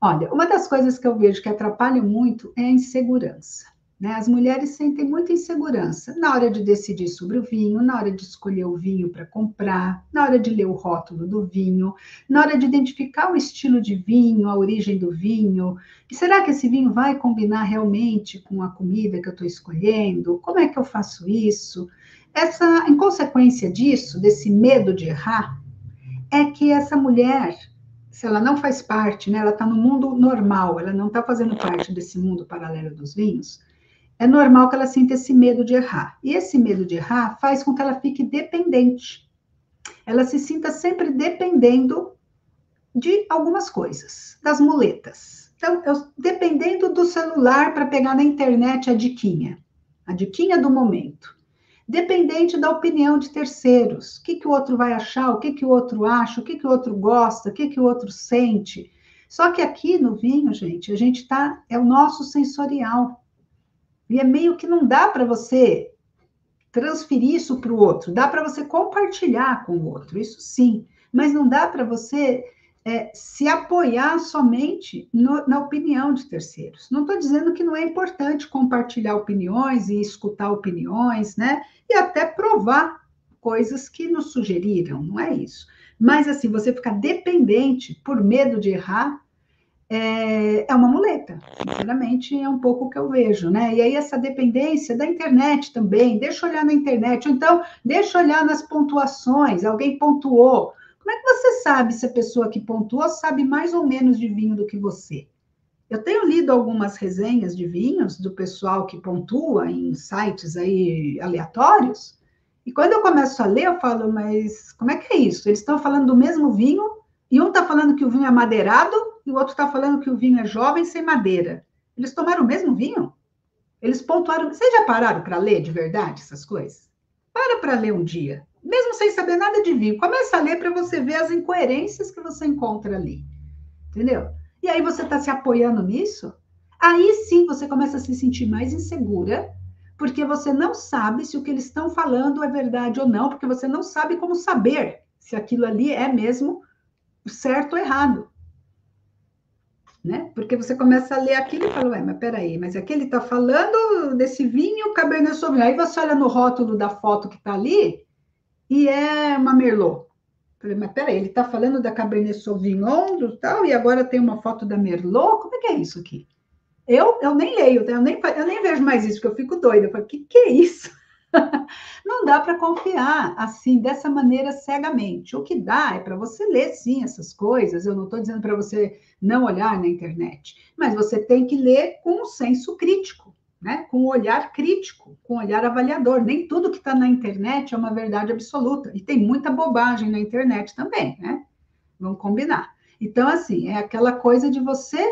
Olha, uma das coisas que eu vejo que atrapalha muito é a insegurança, né? As mulheres sentem muita insegurança na hora de decidir sobre o vinho, na hora de escolher o vinho para comprar, na hora de ler o rótulo do vinho, na hora de identificar o estilo de vinho, a origem do vinho. E será que esse vinho vai combinar realmente com a comida que eu estou escolhendo? Como é que eu faço isso? Em consequência disso, desse medo de errar, é que essa mulher, se ela não faz parte, né, ela está no mundo normal, ela não está fazendo parte desse mundo paralelo dos vinhos, é normal que ela sinta esse medo de errar. E esse medo de errar faz com que ela fique dependente. Ela se sinta sempre dependendo de algumas coisas, das muletas. Então, dependendo do celular para pegar na internet a diquinha do momento. Dependente da opinião de terceiros. O que, que o outro vai achar, o que, que o outro acha, o que, que o outro gosta, o que, que o outro sente. Só que aqui no vinho, gente, a gente tá, é o nosso sensorial. E é meio que não dá para você transferir isso para o outro, dá para você compartilhar com o outro, isso sim, mas não dá para você se apoiar somente na opinião de terceiros. Não estou dizendo que não é importante compartilhar opiniões e escutar opiniões, né? E até provar coisas que nos sugeriram, não é isso. Mas assim, você ficar dependente por medo de errar, é uma muleta, sinceramente, é um pouco o que eu vejo, né? E aí essa dependência da internet também, deixa eu olhar na internet, ou então deixa eu olhar nas pontuações, alguém pontuou. Como é que você sabe se a pessoa que pontuou sabe mais ou menos de vinho do que você? Eu tenho lido algumas resenhas de vinhos do pessoal que pontua em sites aí aleatórios, e quando eu começo a ler, eu falo, mas como é que é isso? Eles estão falando do mesmo vinho, e um está falando que o vinho é madeirado, e o outro está falando que o vinho é jovem sem madeira. Eles tomaram o mesmo vinho? Eles pontuaram. Vocês já pararam para ler de verdade essas coisas? Para ler um dia, mesmo sem saber nada de vinho. Começa a ler para você ver as incoerências que você encontra ali. Entendeu? E aí você está se apoiando nisso, aí sim você começa a se sentir mais insegura, porque você não sabe se o que eles estão falando é verdade ou não, porque você não sabe como saber se aquilo ali é mesmo certo ou errado. Né? Porque você começa a ler aquilo e fala, ué, mas peraí, mas aqui ele está falando desse vinho Cabernet Sauvignon. Aí você olha no rótulo da foto que está ali e é uma Merlot. Falei, mas peraí, ele está falando da Cabernet Sauvignon do tal, e agora tem uma foto da Merlot? Como é que é isso aqui? Eu nem leio, eu nem vejo mais isso, porque eu fico doida. Eu falo, que é isso? Não dá para confiar assim, dessa maneira, cegamente. O que dá é para você ler, sim, essas coisas. Eu não estou dizendo para você não olhar na internet, mas você tem que ler com um senso crítico, né? Com um olhar crítico, com um olhar avaliador. Nem tudo que está na internet é uma verdade absoluta. E tem muita bobagem na internet também, né? Vamos combinar. Então, assim, é aquela coisa de você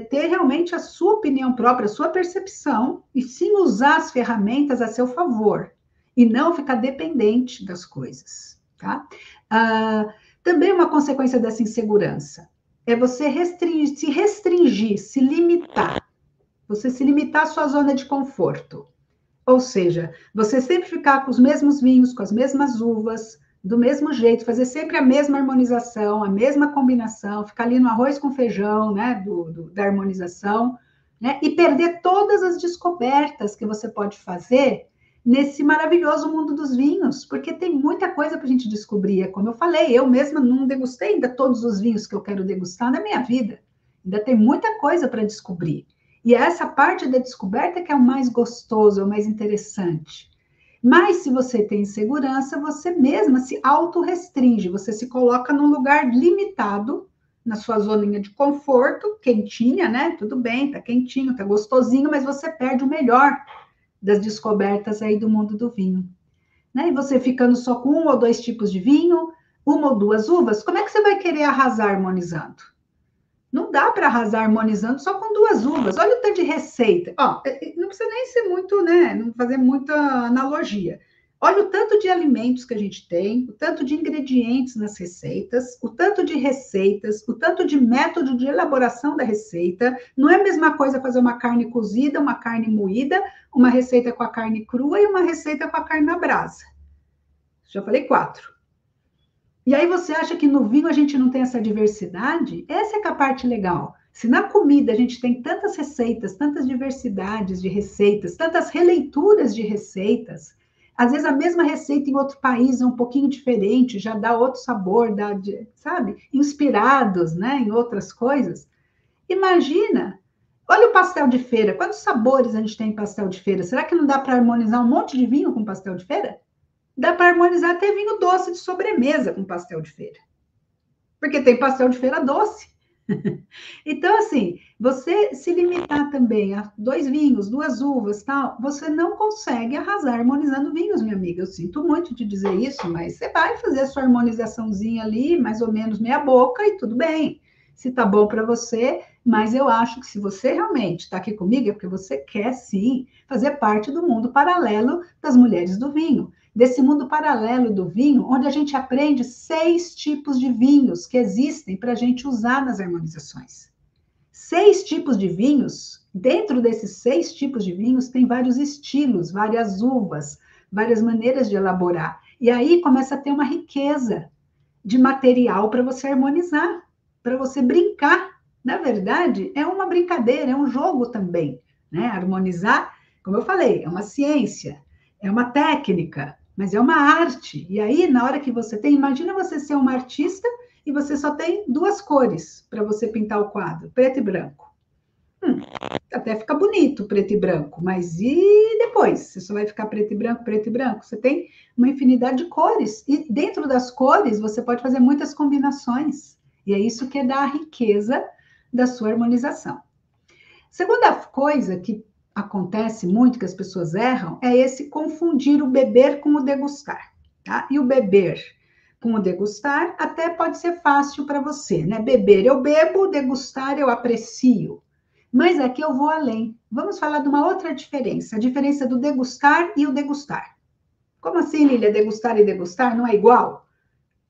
ter realmente a sua opinião própria, a sua percepção, e sim usar as ferramentas a seu favor, e não ficar dependente das coisas, tá? Também uma consequência dessa insegurança é você restringir, se limitar, você se limitar à sua zona de conforto. Ou seja, você sempre ficar com os mesmos vinhos, com as mesmas uvas, do mesmo jeito, fazer sempre a mesma harmonização, a mesma combinação, ficar ali no arroz com feijão, né, da harmonização, né, e perder todas as descobertas que você pode fazer nesse maravilhoso mundo dos vinhos, porque tem muita coisa para a gente descobrir. Como eu falei, eu mesma não degustei ainda todos os vinhos que eu quero degustar na minha vida. Ainda tem muita coisa para descobrir. E é essa parte da descoberta que é o mais gostoso, é o mais interessante. Mas se você tem insegurança, você mesma se autorrestringe, você se coloca num lugar limitado, na sua zoninha de conforto, quentinha, né? Tudo bem, tá quentinho, tá gostosinho, mas você perde o melhor das descobertas aí do mundo do vinho. Né? E você ficando só com um ou dois tipos de vinho, uma ou duas uvas, como é que você vai querer arrasar harmonizando? Não dá para arrasar harmonizando só com duas uvas. Olha o tanto de receita. Ó, não precisa nem ser muito, né? Não fazer muita analogia. Olha o tanto de alimentos que a gente tem, o tanto de ingredientes nas receitas, o tanto de receitas, o tanto de método de elaboração da receita. Não é a mesma coisa fazer uma carne cozida, uma carne moída, uma receita com a carne crua e uma receita com a carne na brasa. Já falei quatro. E aí você acha que no vinho a gente não tem essa diversidade? Essa é que é a parte legal. Se na comida a gente tem tantas receitas, tantas diversidades de receitas, tantas releituras de receitas, às vezes a mesma receita em outro país é um pouquinho diferente, já dá outro sabor, sabe? Inspirados, né, em outras coisas. Imagina, olha o pastel de feira. Quantos sabores a gente tem em pastel de feira? Será que não dá para harmonizar um monte de vinho com pastel de feira? Dá para harmonizar até vinho doce de sobremesa com pastel de feira. Porque tem pastel de feira doce. Então, assim, você se limitar também a 2 vinhos, 2 uvas, tal, você não consegue arrasar harmonizando vinhos, minha amiga. Eu sinto muito de dizer isso, mas você vai fazer a sua harmonizaçãozinha ali, mais ou menos meia boca, e tudo bem. Se tá bom para você, mas eu acho que se você realmente está aqui comigo, é porque você quer sim fazer parte do mundo paralelo das mulheres do vinho, desse mundo paralelo do vinho, onde a gente aprende 6 tipos de vinhos que existem para a gente usar nas harmonizações. 6 tipos de vinhos, dentro desses 6 tipos de vinhos, tem vários estilos, várias uvas, várias maneiras de elaborar. E aí começa a ter uma riqueza de material para você harmonizar, para você brincar. Na verdade, é uma brincadeira, é um jogo também, né? Harmonizar, como eu falei, é uma ciência, é uma técnica, mas é uma arte. E aí, na hora que você tem, imagina você ser uma artista e você só tem 2 cores para você pintar o quadro, preto e branco. Até fica bonito preto e branco, mas e depois? Você só vai ficar preto e branco, preto e branco? Você tem uma infinidade de cores, e dentro das cores você pode fazer muitas combinações, e é isso que dá a riqueza da sua harmonização. Segunda coisa que acontece muito, que as pessoas erram, é esse confundir o beber com o degustar, tá? E o beber com o degustar até pode ser fácil para você, né? Beber eu bebo, degustar eu aprecio. Mas aqui eu vou além. Vamos falar de uma outra diferença, a diferença do degustar e o degustar. Como assim, Lília? Degustar e degustar não é igual?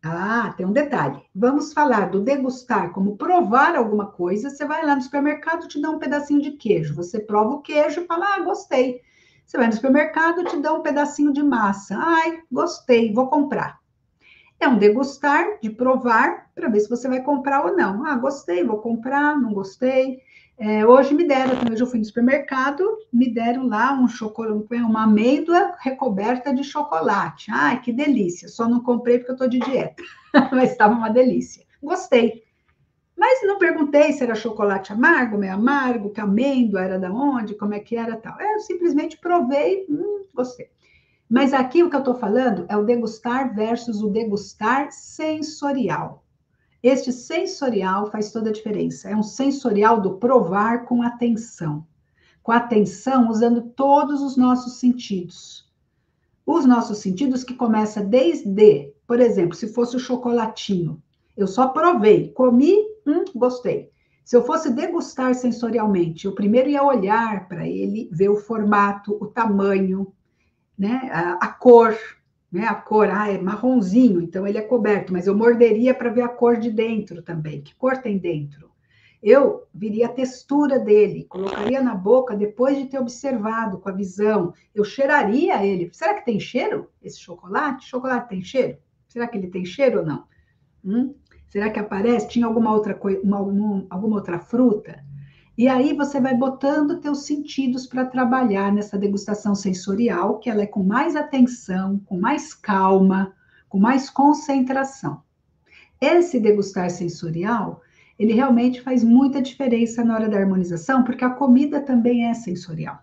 Ah, tem um detalhe. Vamos falar do degustar como provar alguma coisa. Você vai lá no supermercado, te dá um pedacinho de queijo. Você prova o queijo e fala, gostei. Você vai no supermercado, te dá um pedacinho de massa. Ai, gostei, vou comprar. É um degustar de provar para ver se você vai comprar ou não. Gostei, vou comprar, não gostei. Hoje me deram, hoje eu fui no supermercado, me deram lá um chocolate, uma amêndoa recoberta de chocolate. Ai, que delícia! Só não comprei porque eu estou de dieta, mas estava uma delícia. Gostei. Mas não perguntei se era chocolate amargo, meio amargo, que amêndoa era da onde, como é que era tal. Eu simplesmente provei, gostei. Mas aqui o que eu estou falando é o degustar versus o degustar sensorial. Este sensorial faz toda a diferença. É um sensorial do provar com atenção. Com atenção, usando todos os nossos sentidos. Os nossos sentidos que começam desde, por exemplo, se fosse o chocolatinho. Eu só provei, comi, gostei. Se eu fosse degustar sensorialmente, eu primeiro ia olhar para ele, ver o formato, o tamanho, né? A cor, né? A cor, é marronzinho, então ele é coberto, mas eu morderia para ver a cor de dentro também. Que cor tem dentro? Eu viria a textura dele, colocaria na boca depois de ter observado com a visão. Eu cheiraria ele. Será que tem cheiro esse chocolate? Chocolate tem cheiro? Será que ele tem cheiro ou não? Será que aparece? Tinha alguma outra coisa, alguma outra fruta? E aí você vai botando teus sentidos para trabalhar nessa degustação sensorial, que ela é com mais atenção, com mais calma, com mais concentração. Esse degustar sensorial, ele realmente faz muita diferença na hora da harmonização, porque a comida também é sensorial.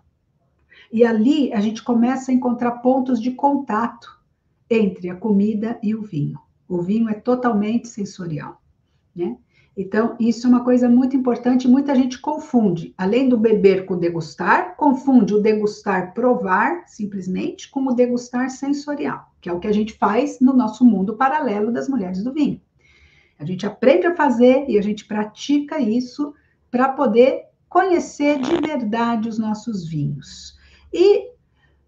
E ali a gente começa a encontrar pontos de contato entre a comida e o vinho. O vinho é totalmente sensorial, né? Então, isso é uma coisa muito importante, muita gente confunde. Além do beber com o degustar, confunde o degustar provar, simplesmente, com o degustar sensorial, que é o que a gente faz no nosso mundo paralelo das mulheres do vinho. A gente aprende a fazer e a gente pratica isso para poder conhecer de verdade os nossos vinhos. E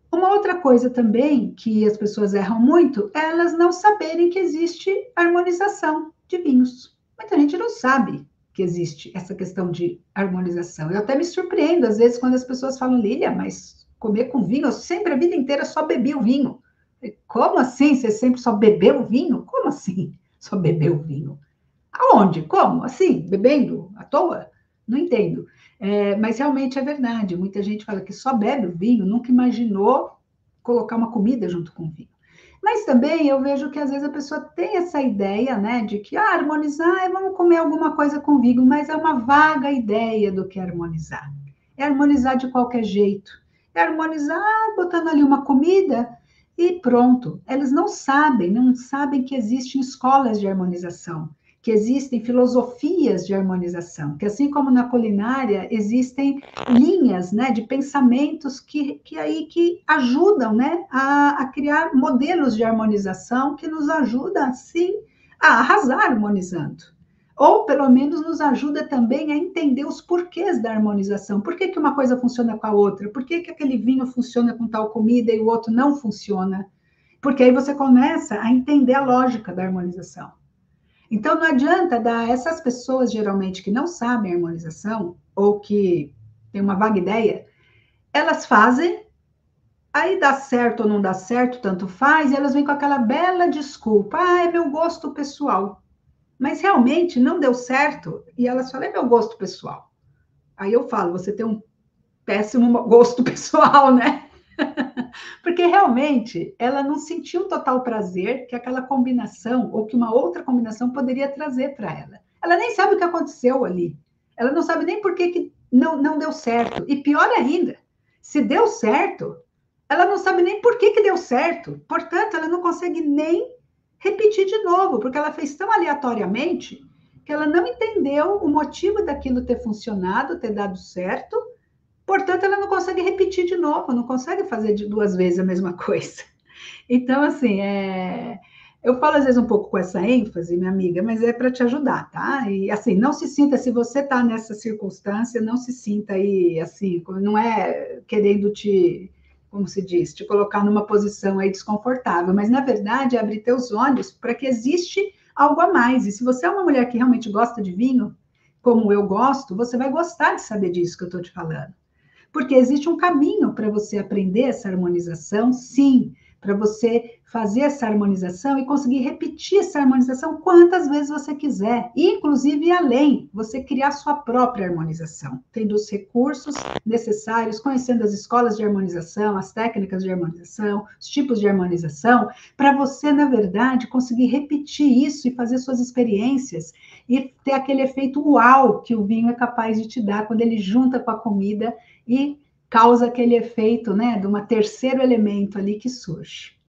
uma outra coisa também que as pessoas erram muito é elas não saberem que existe harmonização de vinhos. Muita gente não sabe que existe essa questão de harmonização. Eu até me surpreendo, às vezes, quando as pessoas falam, Lília, mas comer com vinho, eu sempre a vida inteira só bebi o vinho. Como assim? Você sempre só bebeu o vinho? Como assim? Só bebeu o vinho? Aonde? Como? Assim? Bebendo? À toa? Não entendo. Mas realmente é verdade. Muita gente fala que só bebe o vinho, nunca imaginou colocar uma comida junto com o vinho. Mas também eu vejo que às vezes a pessoa tem essa ideia, né, de que harmonizar é vamos comer alguma coisa com vinho, mas é uma vaga ideia do que é harmonizar. É harmonizar de qualquer jeito. É harmonizar botando ali uma comida e pronto. Eles não sabem que existem escolas de harmonização, que existem filosofias de harmonização, que assim como na culinária existem linhas, né, de pensamentos que ajudam, né, a criar modelos de harmonização que nos ajudam, assim, a arrasar harmonizando. Ou, pelo menos, nos ajuda também a entender os porquês da harmonização. Por que, que uma coisa funciona com a outra? Por que, que aquele vinho funciona com tal comida e o outro não funciona? Porque aí você começa a entender a lógica da harmonização. Então, não adianta dar essas pessoas, geralmente, que não sabem a harmonização, ou que têm uma vaga ideia, elas fazem, aí dá certo ou não dá certo, tanto faz, e elas vêm com aquela bela desculpa, é meu gosto pessoal. Mas realmente não deu certo, e elas falam, é meu gosto pessoal. Aí eu falo, você tem um péssimo gosto pessoal, né? Porque realmente ela não sentiu o total prazer que aquela combinação ou que uma outra combinação poderia trazer para ela. Ela nem sabe o que aconteceu ali. Ela não sabe nem por que não deu certo. E pior ainda, se deu certo, ela não sabe nem por que deu certo. Portanto, ela não consegue nem repetir de novo, porque ela fez tão aleatoriamente que ela não entendeu o motivo daquilo ter funcionado, ter dado certo. Portanto, ela não consegue repetir de novo, não consegue fazer de duas vezes a mesma coisa. Então, assim, eu falo às vezes um pouco com essa ênfase, minha amiga, mas é para te ajudar, tá? E assim, não se sinta, se você está nessa circunstância, não se sinta aí, assim, não é querendo como se diz, te colocar numa posição aí desconfortável, mas na verdade é abrir teus olhos para que existe algo a mais. E se você é uma mulher que realmente gosta de vinho, como eu gosto, você vai gostar de saber disso que eu estou te falando. Porque existe um caminho para você aprender essa harmonização, sim, para você fazer essa harmonização e conseguir repetir essa harmonização quantas vezes você quiser, e inclusive ir além, você criar sua própria harmonização, tendo os recursos necessários, conhecendo as escolas de harmonização, as técnicas de harmonização, os tipos de harmonização, para você, na verdade, conseguir repetir isso e fazer suas experiências e ter aquele efeito uau que o vinho é capaz de te dar quando ele junta com a comida e causa aquele efeito, né, de um terceiro elemento ali que surge.